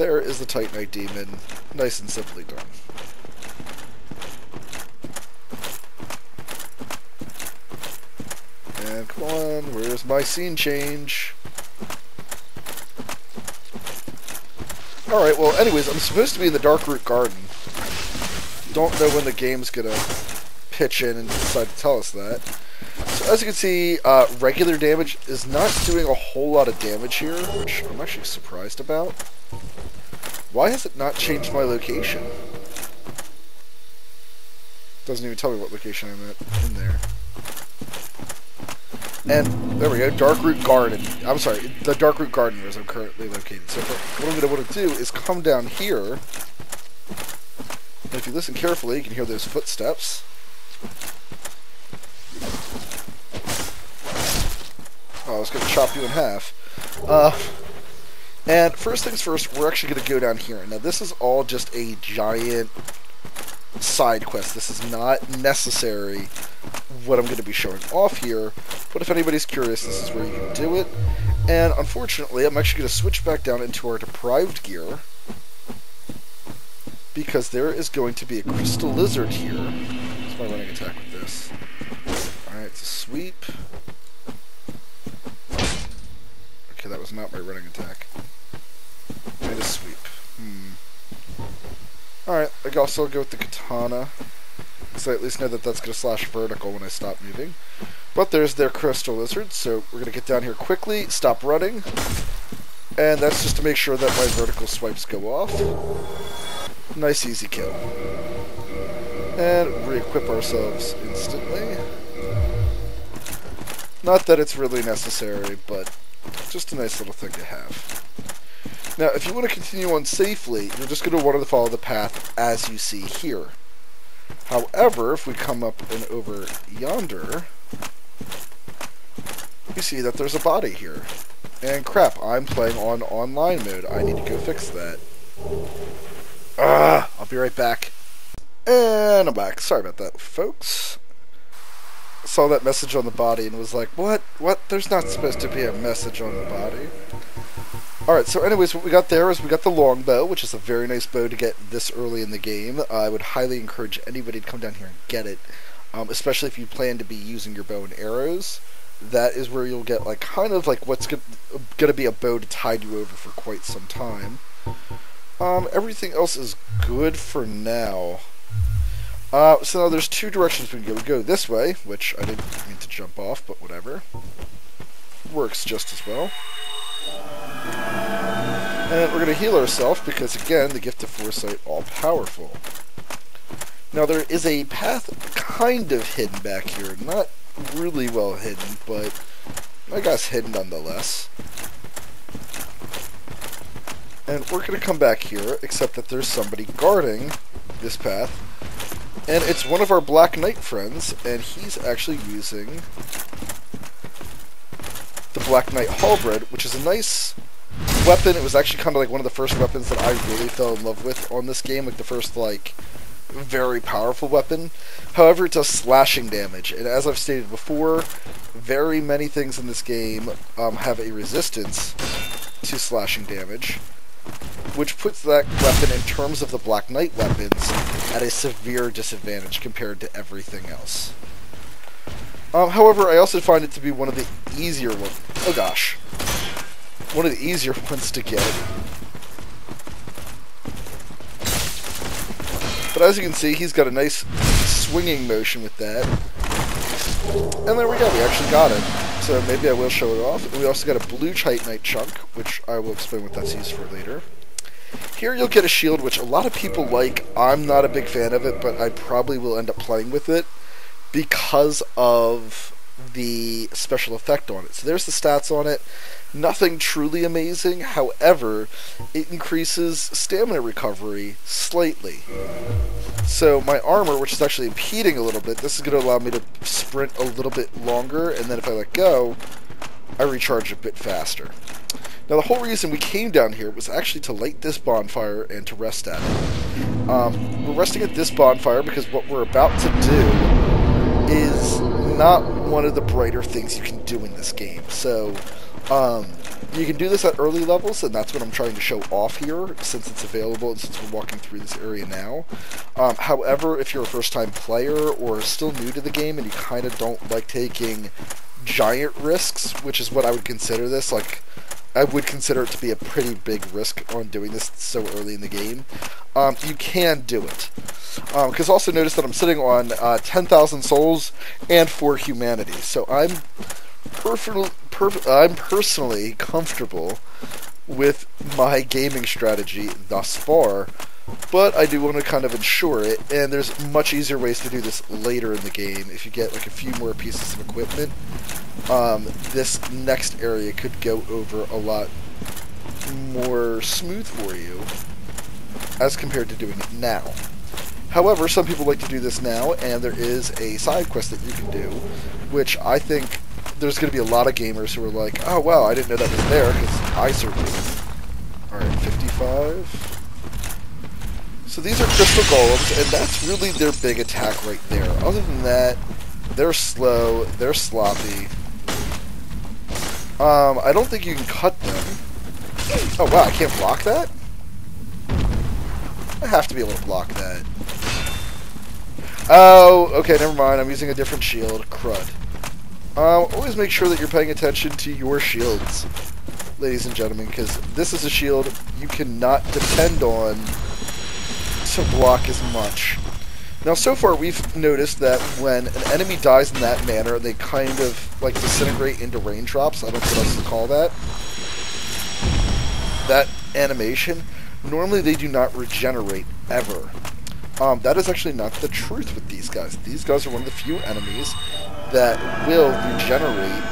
there is the Titanite Demon. Nice and simply done. And come on, where's my scene change? Alright, well, anyways, I'm supposed to be in the Darkroot Garden. Don't know when the game's gonna pitch in and decide to tell us that. So as you can see, regular damage is not doing a whole lot of damage here, which I'm actually surprised about. Why has it not changed my location? Doesn't even tell me what location I'm at in there. And there we go, Darkroot Garden. I'm sorry, the Darkroot Garden is I'm currently located. So what I'm going to want to do is come down here. And if you listen carefully, you can hear those footsteps. Oh, I was going to chop you in half. And first things first, we're actually going to go down here. Now, this is all just a giant side quest. This is not necessary what I'm going to be showing off here, but if anybody's curious, this is where you can do it. And unfortunately, I'm actually going to switch back down into our deprived gear, because there is going to be a crystal lizard here. What's my running attack with this? Alright, it's a sweep. Okay, that was not my running attack. And a sweep. Alright, I can also go with the katana. So I at least know that that's going to slash vertical when I stop moving. But there's their crystal lizard, so we're going to get down here quickly, stop running. And that's just to make sure that my vertical swipes go off. Nice easy kill. And re-equip ourselves instantly. Not that it's really necessary, but just a nice little thing to have. Now, if you want to continue on safely, you're just going to want to follow the path as you see here. However, if we come up and over yonder, you see that there's a body here. And crap, I'm playing on online mode. I need to go fix that. I'll be right back. And I'm back. Sorry about that, folks. Saw that message on the body and was like, what? What? There's not supposed to be a message on the body. Alright, so anyways, what we got there is we got the longbow, which is a very nice bow to get this early in the game. I would highly encourage anybody to come down here and get it, especially if you plan to be using your bow and arrows. That is where you'll get like kind of like what's going to be a bow to tide you over for quite some time. Everything else is good for now. So now there's two directions we can go. We go this way, which I didn't mean to jump off, but whatever. Works just as well. And we're going to heal ourselves because, again, the gift of foresight, all-powerful. Now, there is a path kind of hidden back here. Not really well hidden, but I guess hidden nonetheless. And we're going to come back here, except that there's somebody guarding this path. And it's one of our Black Knight friends, and he's actually using the Black Knight Halberd, which is a nice weapon. It was actually kind of like one of the first weapons that I really fell in love with on this game, like the first, like, very powerful weapon. However, it does slashing damage, and as I've stated before, very many things in this game have a resistance to slashing damage, which puts that weapon, in terms of the Black Knight weapons, at a severe disadvantage compared to everything else. However, I also find it to be one of the easier ones. Oh gosh. One of the easier ones to get. But as you can see, he's got a nice swinging motion with that. And there we go, we actually got it. So maybe I will show it off. We also got a blue Titanite chunk, which I will explain what that's used for later. Here you'll get a shield, which a lot of people like. I'm not a big fan of it, but I probably will end up playing with it because of the special effect on it. So there's the stats on it. Nothing truly amazing. However, it increases stamina recovery slightly. So my armor, which is actually impeding a little bit, this is going to allow me to sprint a little bit longer, and then if I let go, I recharge a bit faster. Now the whole reason we came down here was actually to light this bonfire and to rest at it. We're resting at this bonfire because what we're about to do is not one of the brighter things you can do in this game. So, You can do this at early levels, and that's what I'm trying to show off here, since it's available and since we're walking through this area now. However, if you're a first-time player or still new to the game and you kind of don't like taking giant risks, which is what I would consider this, like, I would consider it to be a pretty big risk on doing this so early in the game, you can do it. Because also notice that I'm sitting on 10,000 souls and 4 humanity, so I'm personally comfortable with my gaming strategy thus far, but I do want to kind of ensure it, and there's much easier ways to do this later in the game. If you get like a few more pieces of equipment, this next area could go over a lot more smooth for you as compared to doing it now. However, some people like to do this now, and there is a side quest that you can do, which I think there's going to be a lot of gamers who are like, oh wow, I didn't know that was there, because I certainly didn't. Alright, 55. So these are crystal golems, and that's really their big attack right there. Other than that, they're slow, they're sloppy. I don't think you can cut them. Oh wow, I can't block that? I have to be able to block that. Oh, okay, never mind. I'm using a different shield. Crud. Always make sure that you're paying attention to your shields, ladies and gentlemen, because this is a shield you cannot depend on to block as much. Now, so far, we've noticed that when an enemy dies in that manner, they kind of, like, disintegrate into raindrops. I don't know what else to call that. That animation. Normally, they do not regenerate, ever. That is actually not the truth with these guys. These guys are one of the few enemies that will regenerate,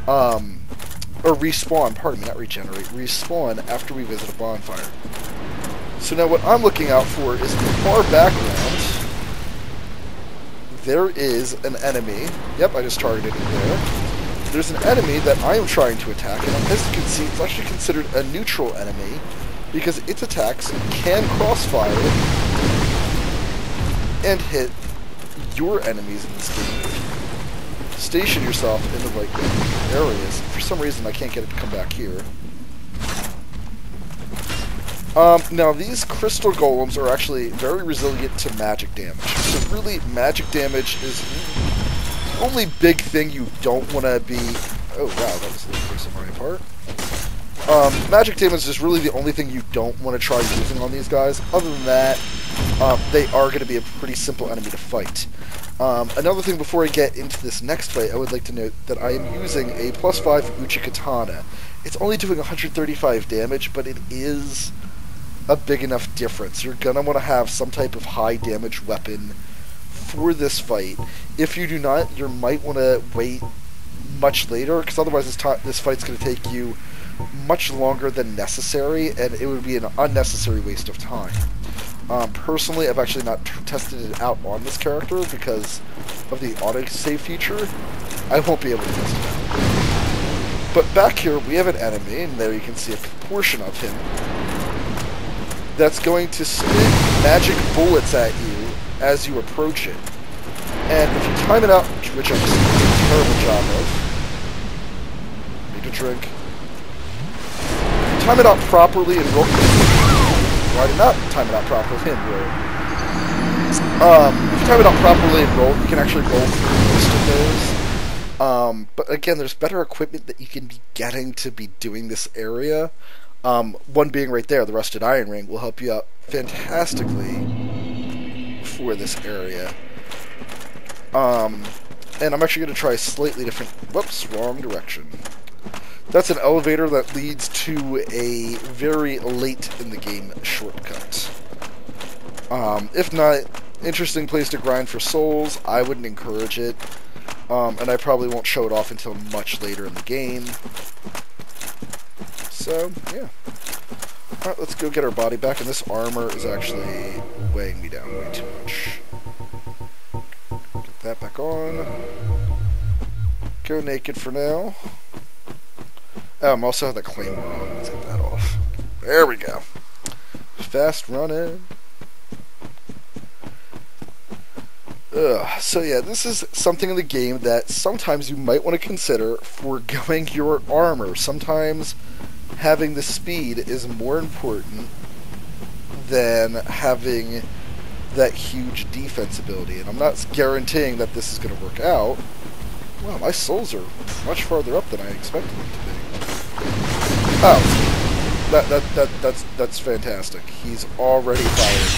or respawn, pardon me, not regenerate, respawn after we visit a bonfire. So now what I'm looking out for is in the far background, there is an enemy. Yep, I just targeted it there. There's an enemy that I am trying to attack, and as you can see, it's actually considered a neutral enemy, because its attacks can crossfire and hit your enemies in this game. Station yourself in the right areas. For some reason, I can't get it to come back here. Now, these crystal golems are actually very resilient to magic damage. So really, magic damage is the only big thing you don't want to be... Oh, wow, that was a little close on my part. Magic damage is really the only thing you don't want to try using on these guys. Other than that, they are going to be a pretty simple enemy to fight. Another thing before I get into this next fight, I would like to note that I am using a +5 Uchi Katana. It's only doing 135 damage, but it is a big enough difference. You're going to want to have some type of high damage weapon for this fight. If you do not, you might want to wait much later, because otherwise this fight's going to take you much longer than necessary, and it would be an unnecessary waste of time. Personally, I've actually not tested it out on this character because of the autosave feature. I won't be able to test it out. But back here, we have an enemy, and there you can see a portion of him, that's going to spit magic bullets at you as you approach it. And if you time it out, which I'm just doing a terrible job of, need a drink. If you time it out properly and roll... Well, I did not time it out properly and roll. If you time it out properly and roll, you can actually roll through most of those. But again, there's better equipment that you can be getting to be doing this area. One being right there, the Rusted Iron Ring, will help you out fantastically for this area. And I'm actually going to try a slightly different... Whoops, wrong direction. That's an elevator that leads to a very late in the game shortcut. If not, interesting place to grind for souls. I wouldn't encourage it. And I probably won't show it off until much later in the game. So, yeah. Alright, let's go get our body back. And this armor is actually weighing me down way too much. Get that back on. Go naked for now. I'm also have the claymore on. Let's get that off. There we go. Fast running. So yeah, this is something in the game that sometimes you might want to consider foregoing your armor. Sometimes having the speed is more important than having that huge defense ability. And I'm not guaranteeing that this is going to work out. Wow, my souls are much farther up than I expected them to be. Oh, that's fantastic. He's already fired.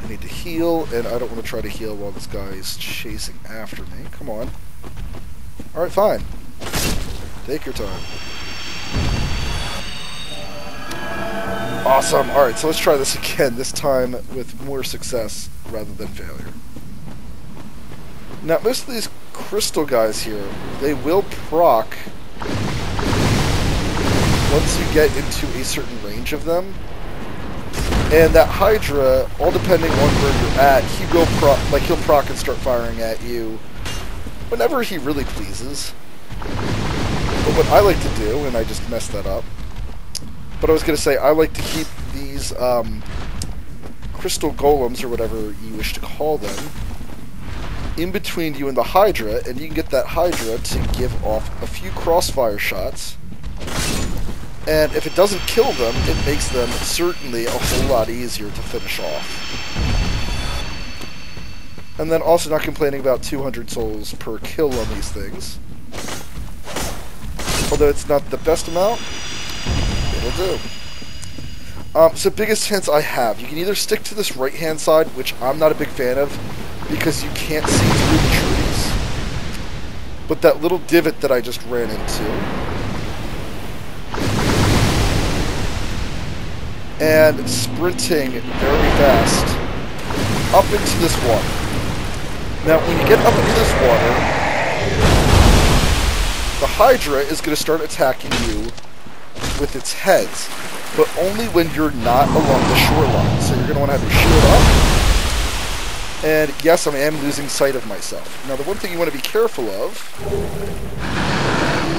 I need to heal, and I don't want to try to heal while this guy is chasing after me. Come on. Alright, fine. Take your time. Awesome. Alright, so let's try this again, this time with more success rather than failure. Now, most of these crystal guys here, they will proc once you get into a certain range of them. And that Hydra, all depending on where you're at, he will proc, like he'll proc and start firing at you whenever he really pleases. But what I like to do, and I just messed that up, but I was going to say, I like to keep these crystal golems, or whatever you wish to call them, in between you and the Hydra, and you can get that Hydra to give off a few crossfire shots. And if it doesn't kill them, it makes them certainly a whole lot easier to finish off. And then also not complaining about 200 souls per kill on these things. Although it's not the best amount, it'll do. So biggest hints I have, you can either stick to this right-hand side, which I'm not a big fan of, because you can't see through the trees. But that little divot that I just ran into, and sprinting very fast up into this water. Now, when you get up into this water, the Hydra is going to start attacking you with its heads, but only when you're not along the shoreline. So you're going to want to have your shield up. And yes, I am losing sight of myself. Now, the one thing you want to be careful of,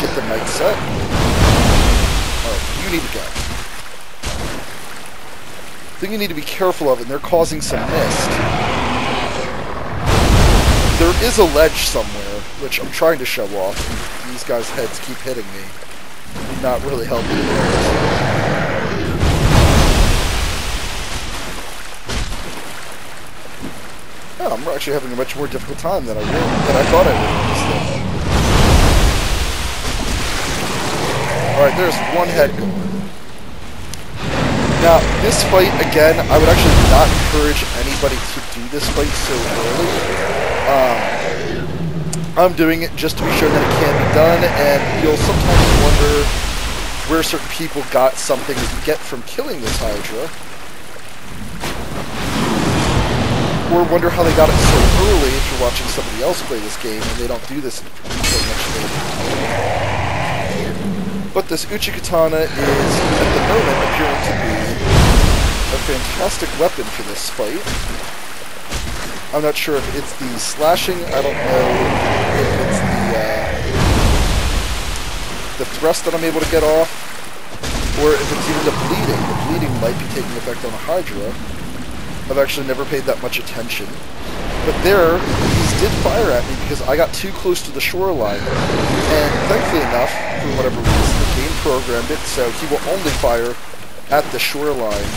get the night set. Alright, you need to go. The thing you need to be careful of, and they're causing some mist. There is a ledge somewhere, which I'm trying to show off. These guys' heads keep hitting me. Not really helping me. Oh, I'm actually having a much more difficult time than I thought I would with this thing. Alright, there's one head going. Now, this fight, again, I would actually not encourage anybody to do this fight so early. I'm doing it just to be sure that it can be done, and you'll sometimes wonder where certain people got something that you get from killing this Hydra. Or wonder how they got it so early if you're watching somebody else play this game and they don't do this until much later. But this Uchi Katana is, at the moment, appearing to be a fantastic weapon for this fight. I'm not sure if it's the slashing, I don't know if it's the thrust that I'm able to get off, or if it's even the bleeding. The bleeding might be taking effect on a Hydra. I've actually never paid that much attention. But there, these did fire at me because I got too close to the shoreline. And thankfully enough, for whatever reason, the game programmed it so he will only fire at the shoreline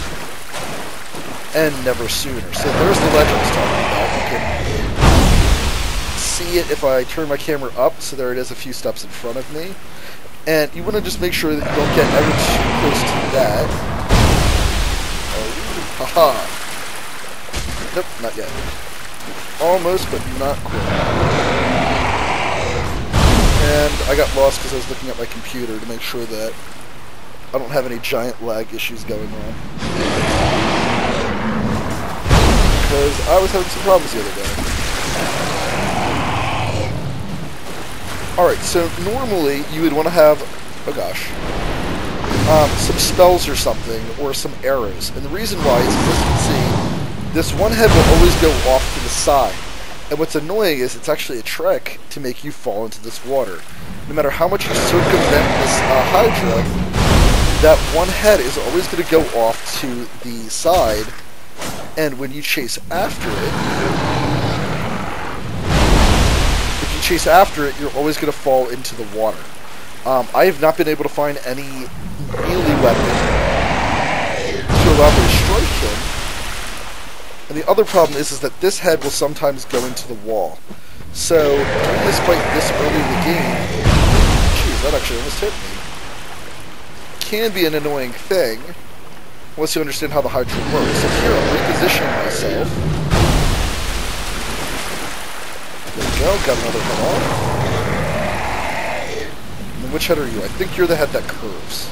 and never sooner. So there's the ledge I was talking about. You can see it if I turn my camera up, so there it is a few steps in front of me. And you want to just make sure that you don't get ever too close to that. Oh, haha. Nope, not yet. Almost, but not quite. And I got lost because I was looking at my computer to make sure that I don't have any giant lag issues going on. Because I was having some problems the other day. Alright, so normally you would want to have, oh gosh, some spells or something, or some arrows. And the reason why is, as you can see, this one head will always go off to the side. And what's annoying is it's actually a trick to make you fall into this water. No matter how much you circumvent this Hydra, that one head is always going to go off to the side And when you chase after it, if you chase after it, you're always going to fall into the water. I have not been able to find any melee weapon to allow me to strike him. And the other problem is that this head will sometimes go into the wall. So, doing this fight this early in the game, jeez, that actually almost hit me, can be an annoying thing, once you understand how the Hydra works. So here, I'm repositioning myself. There we go, got another head off. And which head are you? I think you're the head that curves.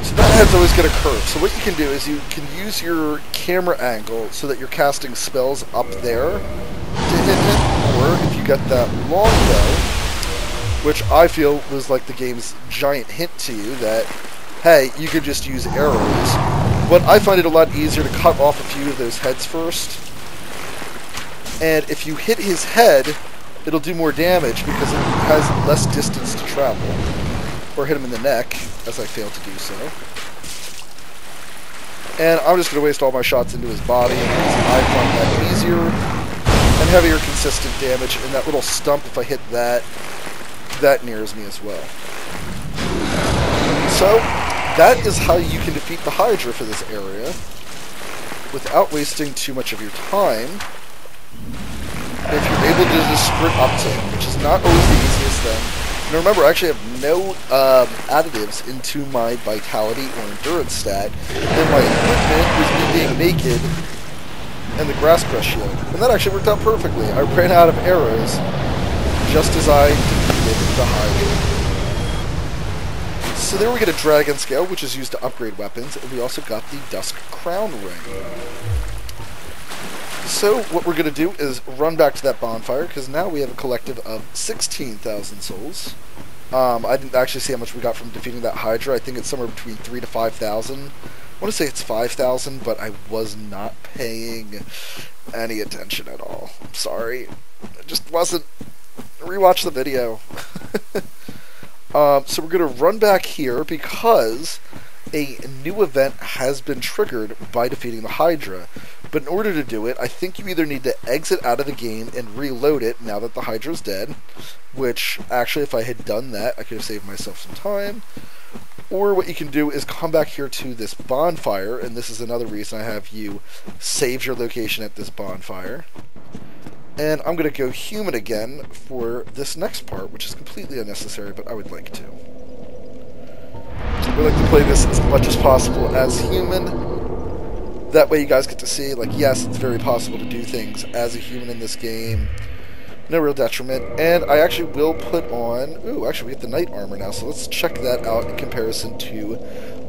So that head's always going to curve. So what you can do is you can use your camera angle so that you're casting spells up there to hit it. Or if you get that long bow, which I feel was like the game's giant hint to you that, hey, you could just use arrows. But I find it a lot easier to cut off a few of those heads first. And if you hit his head, it'll do more damage because it has less distance to travel. Or hit him in the neck, as I failed to do so. And I'm just going to waste all my shots into his body because I find that easier and heavier consistent damage. And that little stump, if I hit that, that nears me as well. So, that is how you can defeat the Hydra for this area without wasting too much of your time. If you're able to just sprint up to him, which is not always the easiest thing. And remember, I actually have no additives into my vitality or endurance stat. And my equipment was me being naked and the grass crest shield. And that actually worked out perfectly. I ran out of arrows just as I defeated the Hydra. So there we get a Dragon Scale, which is used to upgrade weapons, and we also got the Dusk Crown Ring. So what we're going to do is run back to that bonfire, because now we have a collective of 16,000 souls. I didn't actually see how much we got from defeating that Hydra. I think it's somewhere between 3,000 to 5,000. I want to say it's 5,000, but I was not paying any attention at all. I'm sorry. I just wasn't. Rewatch the video. So we're going to run back here because a new event has been triggered by defeating the Hydra. But in order to do it, I think you either need to exit out of the game and reload it now that the Hydra's dead, which actually if I had done that, I could have saved myself some time. Or what you can do is come back here to this bonfire, and this is another reason I have you save your location at this bonfire. And I'm going to go human again for this next part, which is completely unnecessary, but I would like to. I would like to play this as much as possible as human. That way you guys get to see, like, yes, it's very possible to do things as a human in this game. No real detriment. And I actually will put on... Ooh, actually we get the Knight Armor now, so let's check that out in comparison to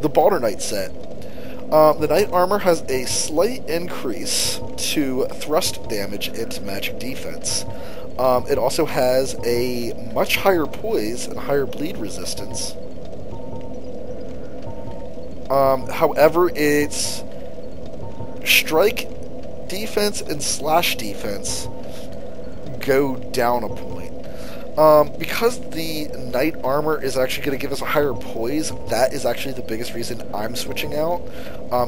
the Balder Knight set. The Knight Armor has a slight increase to thrust damage and to magic defense. It also has a much higher poise and higher bleed resistance. However, its strike defense and slash defense go down a point. Because the Knight Armor is actually going to give us a higher poise, that is actually the biggest reason I'm switching out,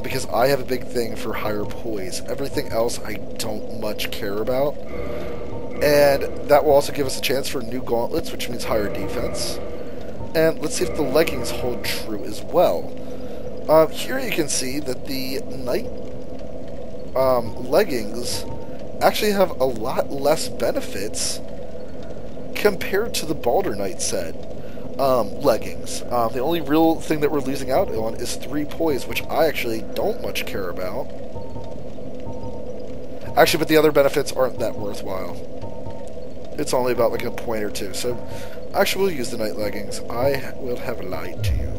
because I have a big thing for higher poise. Everything else I don't much care about. And that will also give us a chance for new gauntlets, which means higher defense. And let's see if the leggings hold true as well. Here you can see that the Knight leggings actually have a lot less benefits compared to the Balder Knight set leggings. The only real thing that we're losing out on is 3 poise, which I actually don't much care about. Actually, but the other benefits aren't that worthwhile. It's only about like a point or 2. So, actually, we'll use the Knight leggings. I will have lied to you.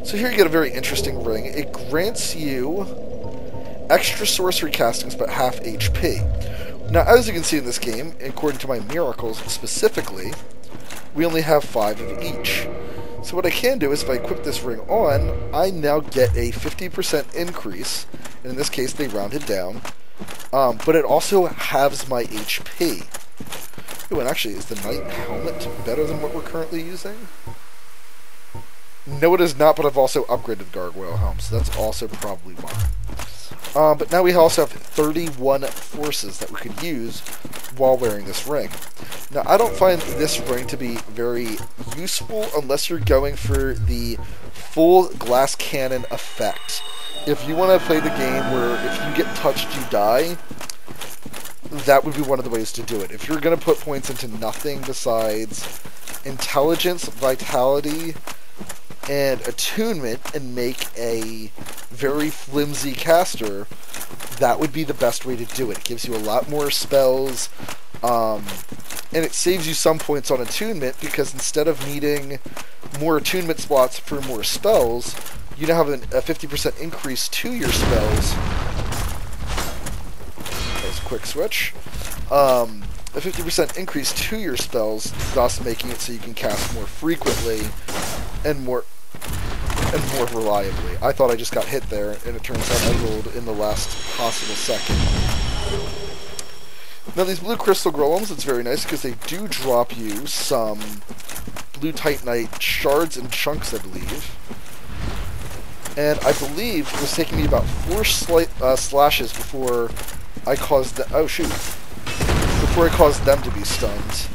So here you get a very interesting ring. It grants you extra sorcery castings, but half HP. Now, as you can see in this game, according to my miracles specifically, we only have 5 of each. So what I can do is, if I equip this ring on, I now get a 50% increase, and in this case they rounded down, but it also halves my HP. Ooh, and actually, is the Knight helmet better than what we're currently using? No, it is not, but I've also upgraded the Gargoyle helm, so that's also probably why. But now we also have 31 forces that we could use while wearing this ring. Now, I don't find this ring to be very useful unless you're going for the full glass cannon effect. If you want to play the game where if you get touched, you die, that would be one of the ways to do it. If you're going to put points into nothing besides intelligence, vitality, and attunement and make a very flimsy caster, that would be the best way to do it. It gives you a lot more spells, and it saves you some points on attunement, because instead of needing more attunement slots for more spells, you now have a 50% increase to your spells. That was a quick switch. A 50% increase to your spells, thus making it so you can cast more frequently and more reliably. I thought I just got hit there, and it turns out I rolled in the last possible second. Now these blue crystal golems, it's very nice because they do drop you some blue titanite shards and chunks, I believe. And I believe it was taking me about 4 slashes before I caused the before I caused them to be stunned.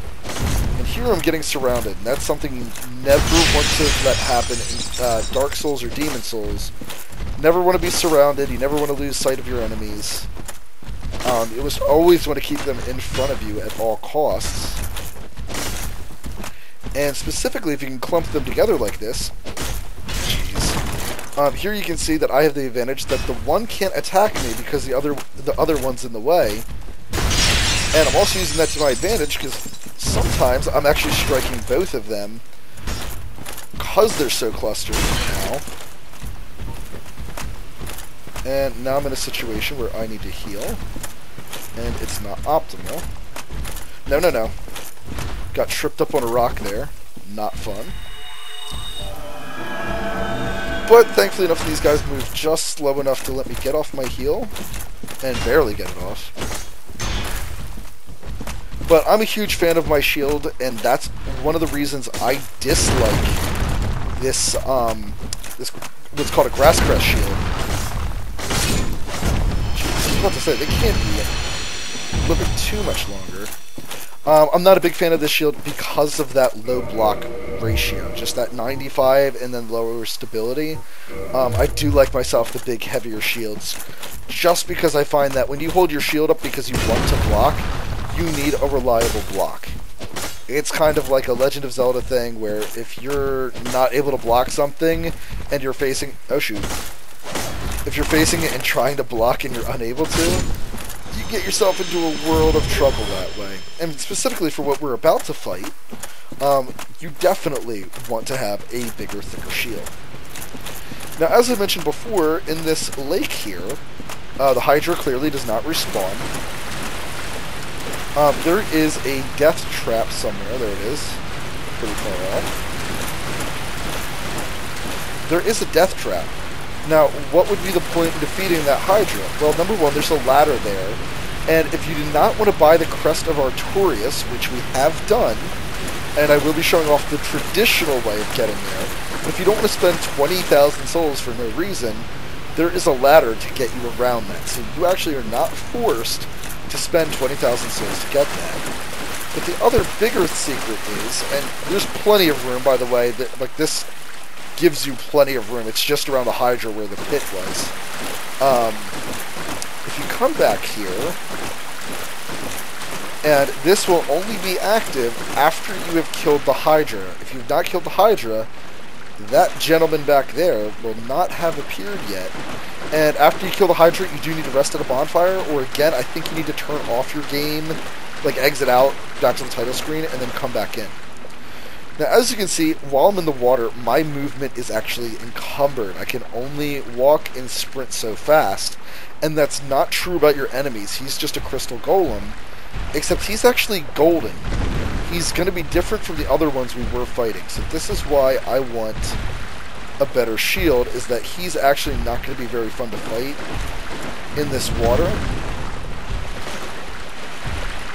And here I'm getting surrounded, and that's something you never want to let happen in Dark Souls or Demon Souls. Never want to be surrounded, you never want to lose sight of your enemies. You always want to keep them in front of you at all costs. And specifically, if you can clump them together like this, here you can see that I have the advantage that the one can't attack me because the other one's in the way. And I'm also using that to my advantage because sometimes I'm actually striking both of them because they're so clustered now. And now I'm in a situation where I need to heal, and it's not optimal. No. Got tripped up on a rock there. Not fun. But thankfully enough, these guys move just slow enough to let me get off my heal, and barely get it off. But I'm a huge fan of my shield, and that's one of the reasons I dislike this, this what's called a grass crest shield. I was about to say, they can't be living too much longer. I'm not a big fan of this shield because of that low block ratio, just that 95 and then lower stability. I do like myself the big, heavier shields, just because I find that when you hold your shield up because you want to block, you need a reliable block. It's kind of like a Legend of Zelda thing where if you're not able to block something and you're facing... Oh shoot. If you're facing it and trying to block and you're unable to, you get yourself into a world of trouble that way. And specifically for what we're about to fight, you definitely want to have a bigger, thicker shield. Now, as I mentioned before, in this lake here, the Hydra clearly does not respawn. There is a death trap somewhere. There it is. Pretty far off. There is a death trap. Now, what would be the point in defeating that Hydra? Well, number one, there's a ladder there. And if you do not want to buy the Crest of Artorias, which we have done, and I will be showing off the traditional way of getting there, but if you don't want to spend 20,000 souls for no reason, there is a ladder to get you around that. So you actually are not forced to spend 20,000 souls to get that. But the other bigger secret is, and there's plenty of room, by the way, that like this gives you plenty of room. It's just around the Hydra where the pit was. If you come back here, and this will only be active after you have killed the Hydra. If you've not killed the Hydra, that gentleman back there will not have appeared yet. And after you kill the Hydra, you do need to rest at a bonfire, or again, I think you need to turn off your game, like exit out, back to the title screen, and then come back in. Now, as you can see, while I'm in the water, my movement is actually encumbered. I can only walk and sprint so fast, and that's not true about your enemies. He's just a crystal golem, except he's actually golden. He's going to be different from the other ones we were fighting, so this is why I want a better shield, is that he's actually not going to be very fun to fight in this water.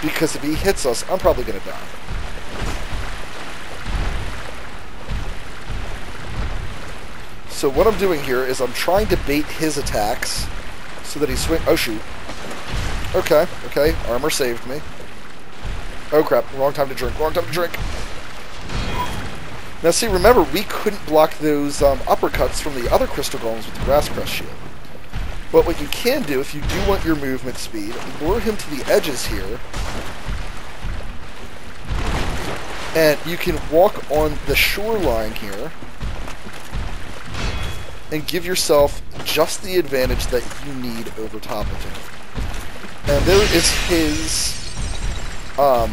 because if he hits us, I'm probably going to die. So what I'm doing here is I'm trying to bait his attacks so that he swing. Oh shoot. Okay, okay. Armor saved me. Oh crap, wrong time to drink, wrong time to drink. Now see, remember, we couldn't block those uppercuts from the other crystal golems with the grass crest shield. But what you can do, if you do want your movement speed, lure him to the edges here. And you can walk on the shoreline here and give yourself just the advantage that you need over top of him. And there is his, I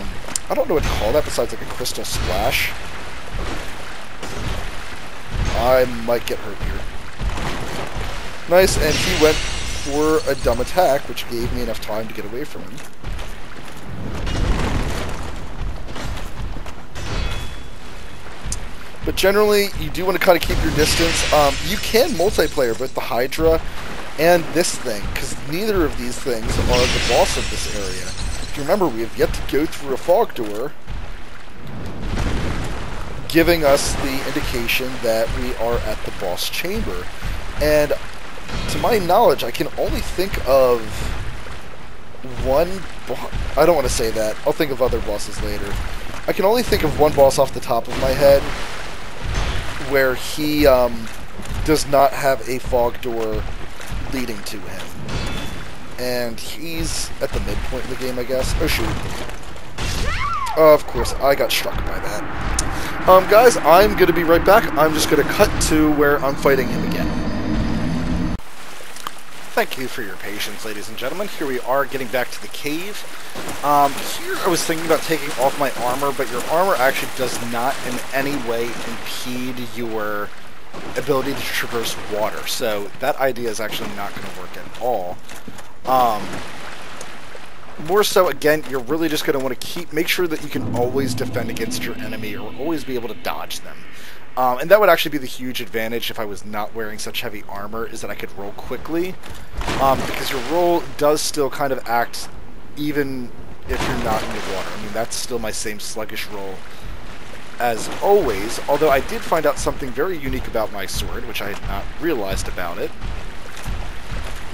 don't know what to call that besides like a crystal splash. I might get hurt here. Nice, and he went for a dumb attack, which gave me enough time to get away from him. But generally, you do want to kind of keep your distance. You can multiplayer both the Hydra and this thing, because neither of these things are the boss of this area. If you remember, we have yet to go through a fog door, giving us the indication that we are at the boss chamber. And to my knowledge, I can only think of one I don't want to say that. I'll think of other bosses later. I can only think of one boss off the top of my head where he does not have a fog door leading to him. And he's at the midpoint in the game, I guess. Oh shoot. Of course, I got struck by that. Guys, I'm going to be right back. I'm just going to cut to where I'm fighting him again. Thank you for your patience, ladies and gentlemen. Here we are getting back to the cave. Here I was thinking about taking off my armor, but your armor actually does not in any way impede your ability to traverse water. So that idea is actually not going to work at all. More so, again, you're really just going to want to make sure that you can always defend against your enemy or always be able to dodge them. And that would actually be the huge advantage if I was not wearing such heavy armor, is that I could roll quickly. Because your roll does still kind of act even if you're not in the water. I mean, that's still my same sluggish roll as always, although I did find out something very unique about my sword, which I had not realized about it.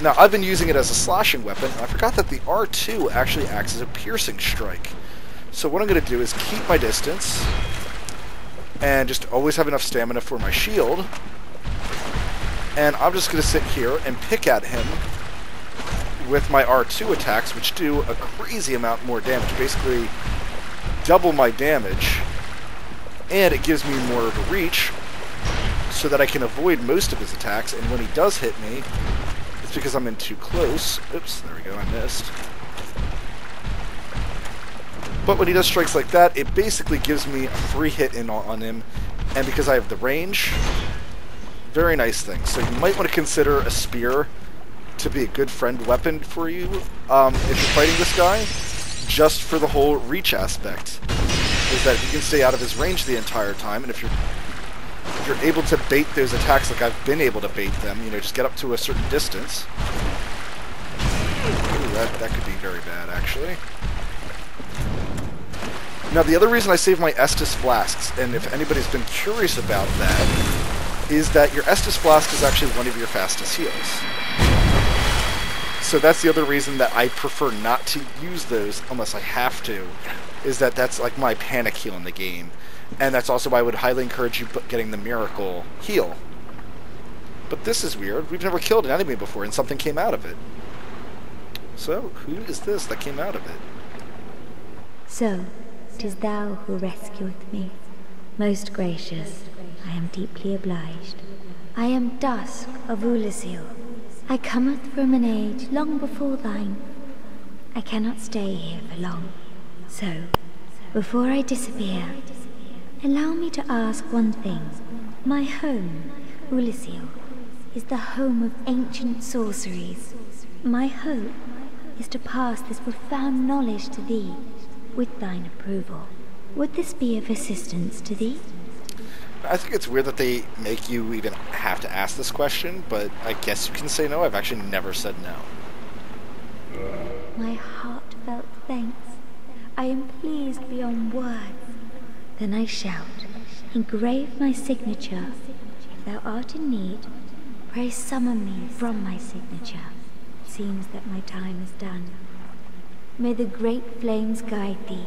Now, I've been using it as a slashing weapon, and I forgot that the R2 actually acts as a piercing strike. So what I'm going to do is keep my distance, and just always have enough stamina for my shield, and I'm just going to sit here and pick at him with my R2 attacks, which do a crazy amount more damage, basically double my damage, and it gives me more of a reach, so that I can avoid most of his attacks, and when he does hit me, it's because I'm in too close. Oops, there we go, I missed. But when he does strikes like that, it basically gives me a free hit in on him, and because I have the range, very nice thing. So you might want to consider a spear to be a good friend weapon for you if you're fighting this guy, just for the whole reach aspect. Is that you can stay out of his range the entire time, and if you're able to bait those attacks like I've been able to bait them, you know, just get up to a certain distance. Ooh, that could be very bad, actually. Now, the other reason I save my Estus flasks, and if anybody's been curious about that, is that your Estus flask is actually one of your fastest heals. So that's the other reason that I prefer not to use those unless I have to, is that that's like my panic heal in the game. And that's also why I would highly encourage you getting the miracle heal. But this is weird. We've never killed an enemy before, and something came out of it. So, who is this that came out of it? So, 'tis thou who rescueth me. Most gracious, I am deeply obliged. I am Dusk of Ulasil. I cometh from an age long before thine. I cannot stay here for long. So, before I disappear, allow me to ask one thing. My home, Ulasil, is the home of ancient sorceries. My hope is to pass this profound knowledge to thee, with thine approval. Would this be of assistance to thee? I think it's weird that they make you even have to ask this question, but I guess you can say no. I've actually never said no. My heartfelt thanks. I am pleased beyond words. Then I shout, engrave my signature. If thou art in need, pray summon me from my signature. It seems that my time is done. May the great flames guide thee.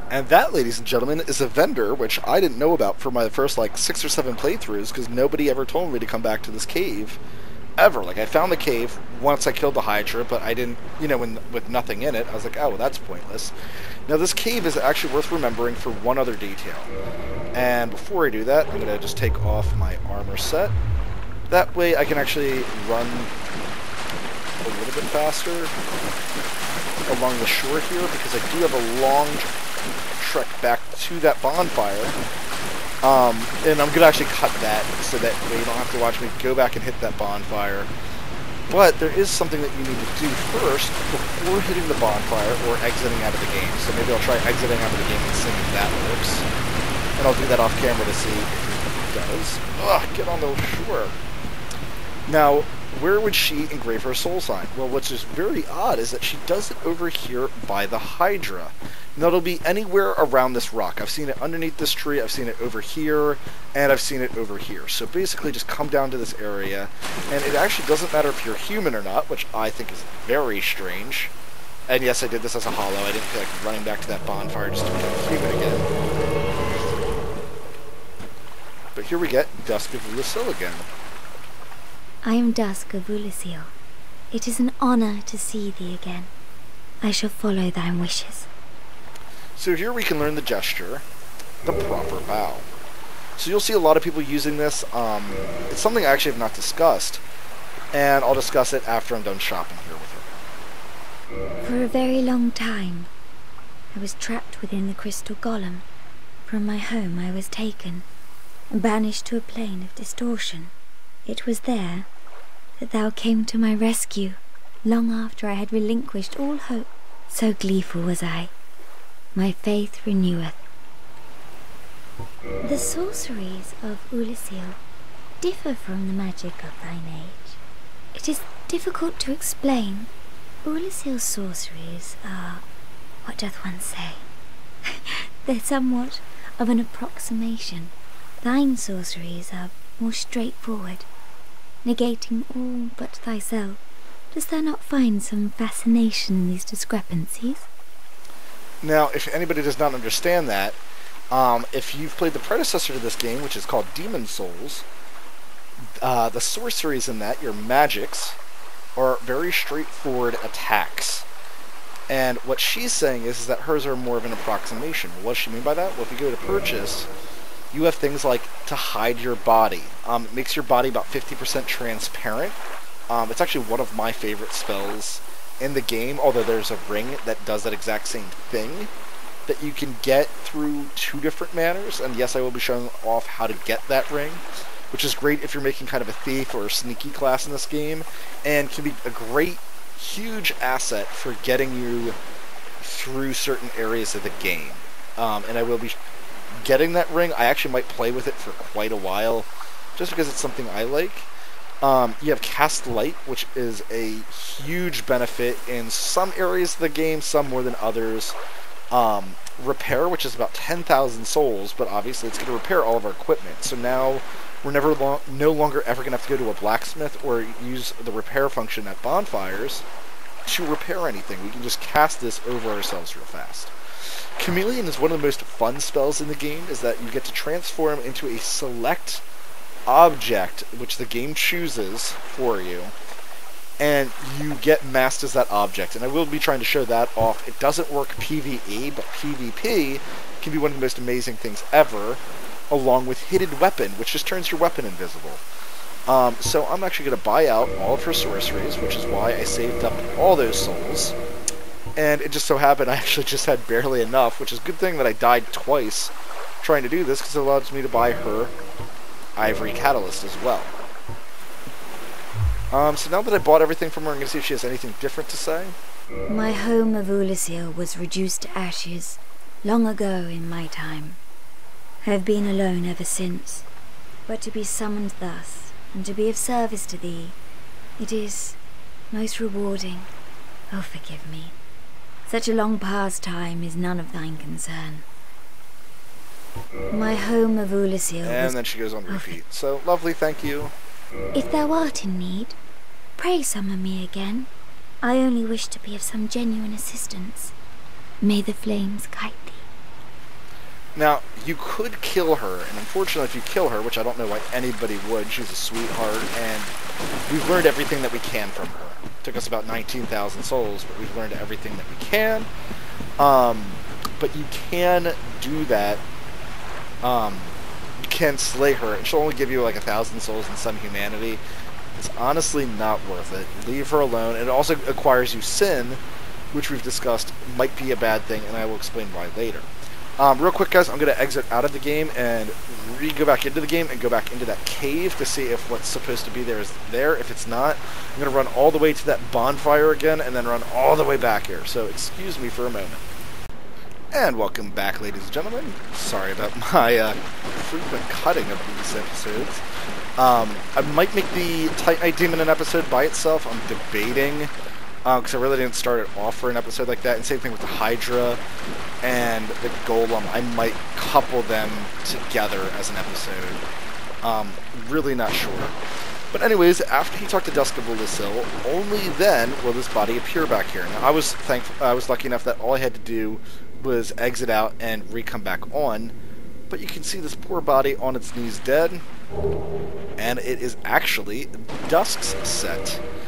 And that, ladies and gentlemen, is a vendor which I didn't know about for my first, 6 or 7 playthroughs, because nobody ever told me to come back to this cave, ever. I found the cave once I killed the Hydra, but I didn't, with nothing in it, I was like, oh, well, that's pointless. Now, this cave is actually worth remembering for one other detail. And before I do that, I'm going to just take off my armor set. That way I can actually run a little bit faster along the shore here, because I do have a long trek back to that bonfire. And I'm going to actually cut that so that way you don't have to watch me go back and hit that bonfire. But there is something that you need to do first before hitting the bonfire or exiting out of the game. So maybe I'll try exiting out of the game and see if that works. And I'll do that off camera to see if it does. Ugh, get on the shore. Now, where would she engrave her soul sign? Well, what's just very odd is that she does it over here by the Hydra. Now, it'll be anywhere around this rock. I've seen it underneath this tree, I've seen it over here, and I've seen it over here. So basically, just come down to this area, and it actually doesn't matter if you're human or not, which I think is very strange. And yes, I did this as a holo. I didn't feel like running back to that bonfire just to become human again. But here we get Dusk of Lucille again. I am Dusk of Ulyssil. It is an honor to see thee again. I shall follow thy wishes. So here we can learn the gesture, the proper bow. So you'll see a lot of people using this. It's something I actually have not discussed, and I'll discuss it after I'm done shopping here with it. For a very long time, I was trapped within the crystal golem. From my home I was taken and banished to a plane of distortion. It was there that thou came to my rescue, long after I had relinquished all hope. So gleeful was I. My faith reneweth. The sorceries of Ulyssil differ from the magic of thine age. It is difficult to explain. Ulysil's sorceries are, what doth one say? They're somewhat of an approximation. Thine sorceries are more straightforward, negating all but thyself. Dost thou not find some fascination in these discrepancies? Now, if anybody does not understand that, if you've played the predecessor to this game, which is called Demon Souls, the sorceries in that, your magics, are very straightforward attacks. And what she's saying is that hers are more of an approximation. What does she mean by that? Well, if you go to purchase, you have things like to hide your body. It makes your body about 50% transparent. It's actually one of my favorite spells in the game, although there's a ring that does that exact same thing that you can get through 2 different manners. And yes, I will be showing off how to get that ring, which is great if you're making kind of a thief or a sneaky class in this game, and can be a great, huge asset for getting you through certain areas of the game. And I will be getting that ring. I actually might play with it for quite a while, just because it's something I like. You have Cast Light, which is a huge benefit in some areas of the game, some more than others. Repair, which is about 10,000 souls, but obviously it's going to repair all of our equipment. So now we're no longer ever going to have to go to a blacksmith or use the repair function at bonfires to repair anything. We can just cast this over ourselves real fast. Chameleon is one of the most fun spells in the game, is that you get to transform into a select object which the game chooses for you, and you get masked as that object. And I will be trying to show that off. It doesn't work PvE, but PvP can be one of the most amazing things ever, along with Hidden Weapon, which just turns your weapon invisible. So I'm actually going to buy out all of her sorceries, which is why I saved up all those souls. And it just so happened I actually just had barely enough, which is a good thing that I died twice trying to do this, because it allows me to buy her Ivory Catalyst as well. So now that I bought everything from her, I'm going to see if she has anything different to say. My home of Ulyssil was reduced to ashes long ago in my time. I have been alone ever since, but to be summoned thus, and to be of service to thee, it is most rewarding. Oh, forgive me. Such a long pastime is none of thine concern. My home of Ulasil And was... then she goes on repeat. So, lovely, thank you. If thou art in need, pray summon me again. I only wish to be of some genuine assistance. May the flames guide thee. Now, you could kill her, and unfortunately if you kill her, which I don't know why anybody would, she's a sweetheart, and we've learned everything that we can from her. Took us about 19,000 souls, but we've learned everything that we can. But you can do that. You can slay her, and she'll only give you like 1,000 souls and some humanity. It's honestly not worth it. Leave her alone. It also acquires you sin, which we've discussed might be a bad thing, and I will explain why later. Real quick, guys, I'm going to exit out of the game and go back into the game and go back into that cave to see if what's supposed to be there is there. If it's not, I'm going to run all the way to that bonfire again and then run all the way back here. So excuse me for a moment. And welcome back, ladies and gentlemen. Sorry about my frequent cutting of these episodes. I might make the Titanite Demon an episode by itself. I'm debating, because I really didn't start it off for an episode like that. And same thing with the Hydra and the Golem. I might couple them together as an episode. Really not sure. But anyways, after he talked to Dusk of Ulasil, only then will this body appear back here. Now, I was lucky enough that all I had to do was exit out and re-come back on. But you can see this poor body on its knees dead. And it is actually Dusk's set.